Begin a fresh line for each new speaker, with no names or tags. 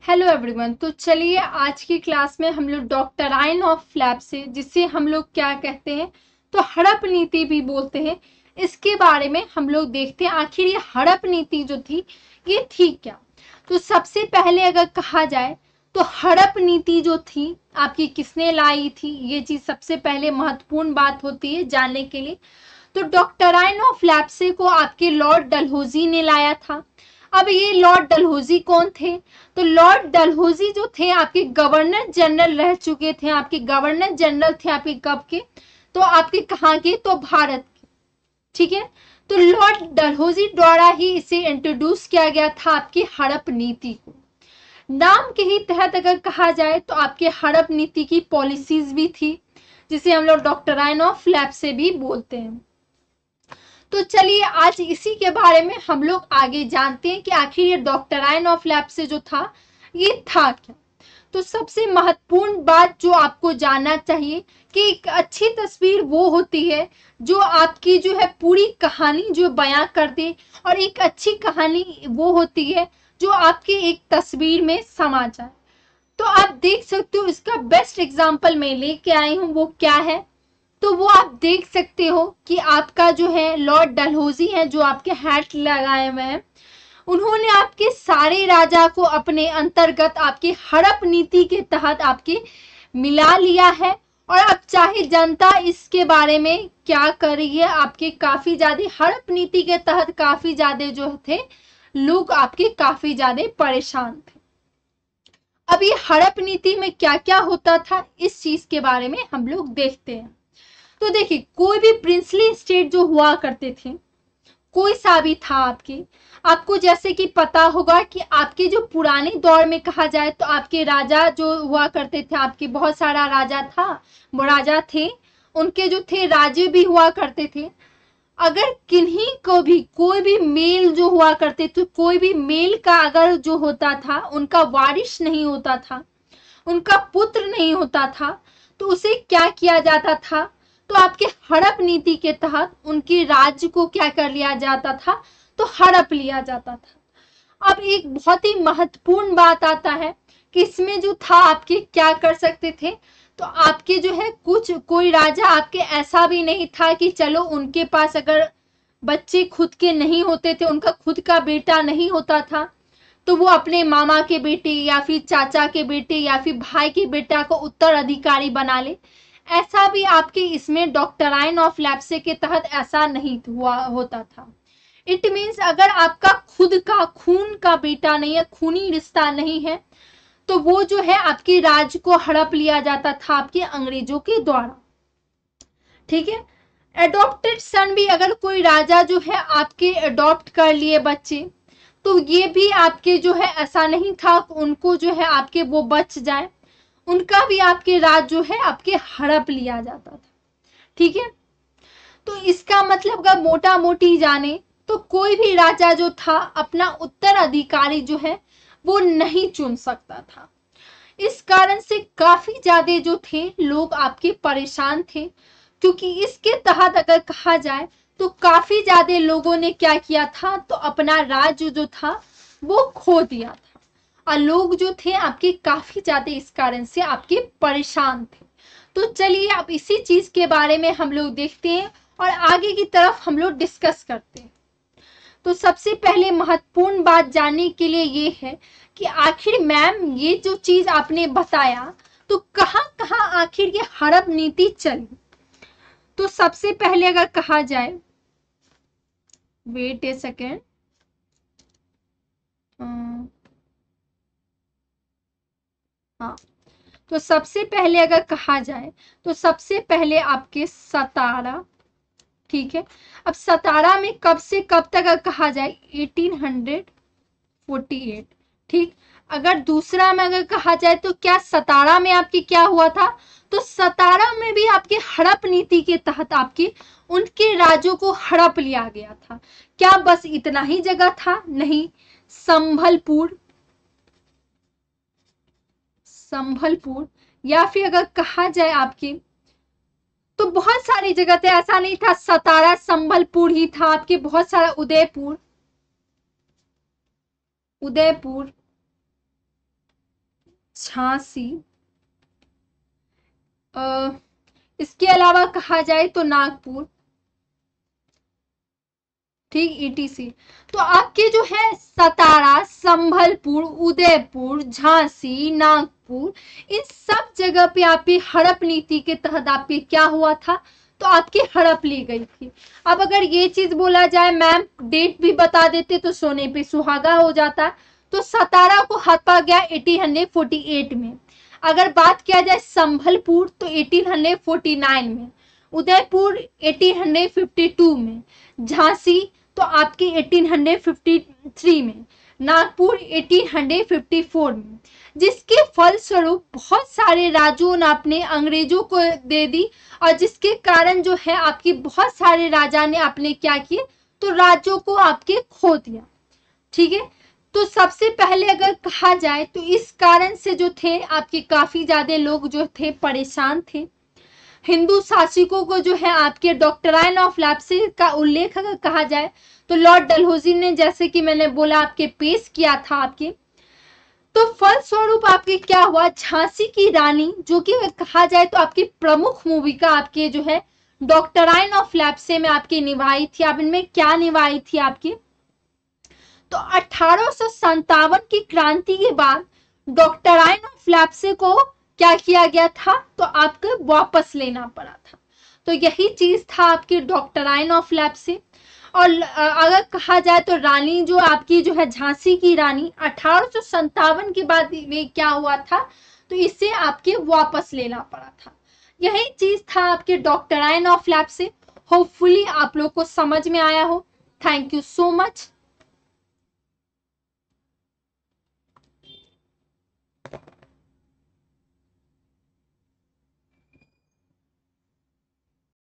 Hello everyone. तो चलिए आज की क्लास में हम लोग डॉक्टराइन ऑफ फ्लैप्सी, जिसे हम लोग क्या कहते हैं तो हड़प नीति भी बोलते हैं, इसके बारे में हम लोग देखते हैं आखिर ये हड़प नीति जो थी ये थी क्या। तो सबसे पहले अगर कहा जाए तो हड़प नीति जो थी आपकी किसने लाई थी, ये चीज सबसे पहले महत्वपूर्ण बात होती है जानने के लिए। तो डॉक्टराइन ऑफ फ्लैप्सी को आपके लॉर्ड डलहौजी ने लाया था। अब ये लॉर्ड डलहौजी कौन थे? तो लॉर्ड डलहौजी जो थे आपके गवर्नर जनरल रह चुके थे, आपके गवर्नर जनरल थे आपके कब के, तो आपके कहाँ के, तो भारत के। ठीक है, तो लॉर्ड डलहौजी द्वारा ही इसे इंट्रोड्यूस किया गया था आपकी हड़प नीति को। नाम के ही तहत अगर कहा जाए तो आपके हड़प नीति की पॉलिसीज भी थी, जिसे हम लोग डॉक्टराइन ऑफ फ्लैप्सी भी बोलते हैं। तो चलिए आज इसी के बारे में हम लोग आगे जानते हैं कि आखिर ये डॉक्टराइन ऑफ फ्लैप्सी जो था ये था क्या। तो सबसे महत्वपूर्ण बात जो आपको जानना चाहिए कि एक अच्छी तस्वीर वो होती है जो आपकी जो है पूरी कहानी जो बयां कर दे, और एक अच्छी कहानी वो होती है जो आपकी एक तस्वीर में समा जाए। तो आप देख सकते हो इसका बेस्ट एग्जाम्पल मैं लेके आई हूँ, वो क्या है तो वो आप देख सकते हो कि आपका जो है लॉर्ड डलहौजी है जो आपके हैट लगाए हुए हैं, उन्होंने आपके सारे राजा को अपने अंतर्गत आपके हड़प नीति के तहत आपके मिला लिया है। और अब चाहे जनता इसके बारे में क्या कर रही है, आपके काफी ज्यादा हड़प नीति के तहत काफी ज्यादा जो थे लोग आपके काफी ज्यादा परेशान थे। अब ये हड़प नीति में क्या क्या होता था इस चीज के बारे में हम लोग देखते हैं। तो देखिए कोई भी प्रिंसली स्टेट जो हुआ करते थे, कोई सा भी था आपको जैसे कि पता होगा कि आपके जो पुराने दौर में कहा जाए तो आपके राजा जो हुआ करते थे, आपके बहुत सारा राजा था, वो राजा थे, उनके जो थे राज्य भी हुआ करते थे। अगर किन्हीं को भी कोई भी मेल जो हुआ करते थे, कोई भी मेल का अगर जो होता था उनका वारिस नहीं होता था, उनका पुत्र नहीं होता था, तो उसे क्या किया जाता था, तो आपके हड़प नीति के तहत उनके राज्य को क्या कर लिया जाता था, तो हड़प लिया जाता था। अब एक बहुत ही महत्वपूर्ण बात आता है कि इसमें जो था आपके क्या कर सकते थे, तो आपके जो है कोई राजा आपके ऐसा भी नहीं था कि चलो उनके पास अगर बच्चे खुद के नहीं होते थे, उनका खुद का बेटा नहीं होता था, तो वो अपने मामा के बेटे या फिर चाचा के बेटे या फिर भाई के बेटा को उत्तराधिकारी बना ले। ऐसा भी आपके इसमें डॉक्टराइन ऑफ फ्लैप्सी के तहत ऐसा नहीं हुआ होता था। इट मीन्स अगर आपका खुद का खून का बेटा नहीं है, खूनी रिश्ता नहीं है, तो वो जो है आपके राज्य को हड़प लिया जाता था आपके अंग्रेजों के द्वारा। ठीक है, एडॉप्टेड सन भी अगर कोई राजा जो है आपके अडॉप्ट कर लिए बच्चे, तो ये भी आपके जो है ऐसा नहीं था उनको जो है आपके वो बच जाए, उनका भी आपके राज जो है आपके हड़प लिया जाता था। ठीक है, तो इसका मतलब अगर मोटा मोटी जाने तो कोई भी राजा जो था अपना उत्तराधिकारी जो है वो नहीं चुन सकता था। इस कारण से काफी ज्यादा जो थे लोग आपके परेशान थे, क्योंकि इसके तहत अगर कहा जाए तो काफी ज्यादा लोगों ने क्या किया था, तो अपना राज्य जो था वो खो दिया था, और लोग जो थे आपके काफी ज्यादा इस कारण से आपके परेशान थे। तो चलिए अब इसी चीज के बारे में हम लोग देखते हैं और आगे की तरफ हम लोग डिस्कस करते हैं। तो सबसे पहले महत्वपूर्ण बात जानने के लिए ये है कि आखिर मैम ये जो चीज आपने बताया तो कहां कहां आखिर ये हड़प नीति चली। तो सबसे पहले अगर कहा जाए, वेट ए सेकेंड, हाँ, तो सबसे पहले अगर कहा जाए तो सबसे पहले आपके सतारा। ठीक है, अब सतारा में कब से कब तक अगर कहा जाए 1848। ठीक, अगर दूसरा में अगर कहा जाए तो क्या सतारा में आपकी क्या हुआ था, तो सतारा में भी आपके हड़प नीति के तहत आपके उनके राज्यों को हड़प लिया गया था। क्या बस इतना ही जगह था? नहीं, संभलपुर, संभलपुर, या फिर अगर कहा जाए आपकी तो बहुत सारी जगह थे, ऐसा नहीं था सतारा संबलपुर ही था, आपके बहुत सारा उदयपुर, उदयपुर, झांसी, इसके अलावा कहा जाए तो नागपुर, ठीक, ईटीसी। तो आपके जो है सतारा, संभलपुर, उदयपुर, झांसी, नागपुर, इन सब जगह पे आपकी हड़प नीति के तहत आपके क्या हुआ था, तो आपकी हड़प ली गई थी। अब अगर ये चीज बोला जाए, मैम डेट भी बता देते तो सोने पे सुहागा हो जाता। तो सतारा को हड़पा गया 1848 में। अगर बात किया जाए संभलपुर तो 1849 में, उदयपुर 1852 में, झांसी तो आपकी 1853 में, नागपुर 1854 में, जिसके फलस्वरूप बहुत सारे राज्यों ने अपने अंग्रेजों को दे दी, और जिसके कारण जो है आपकी बहुत सारे राजा ने अपने क्या किए, तो राज्यों को आपके खो दिया। ठीक है, तो सबसे पहले अगर कहा जाए तो इस कारण से जो थे आपके काफी ज्यादा लोग जो थे परेशान थे। हिंदू शासकों को जो है आपके डॉक्ट्राइन ऑफ लैप्सी का उल्लेख अगर कहा जाए तो लॉर्ड डलहौजी ने, जैसे कि मैंने बोला, आपके पेश किया था आपके। तो फलस्वरूप आपके क्या हुआ, झांसी की रानी, जो कि कहा जाए तो आपकी प्रमुख भूमिका आपके जो है डॉक्ट्राइन ऑफ लैप्सी में आपकी निभाई थी। अब इनमें क्या निभाई थी आपकी, तो 1857 की क्रांति के बाद डॉक्ट्राइन ऑफ लैप्सी को क्या किया गया था, तो आपको वापस लेना पड़ा था। तो यही चीज था आपकी डॉक्ट्राइन ऑफ लैप्सी। और अगर कहा जाए तो रानी जो आपकी जो है झांसी की रानी 1857 के बाद में क्या हुआ था, तो इसे आपके वापस लेना पड़ा था। यही चीज था आपके डॉक्ट्राइन ऑफ लैप्सी। होपफुली आप लोग को समझ में आया हो। Thank you so much.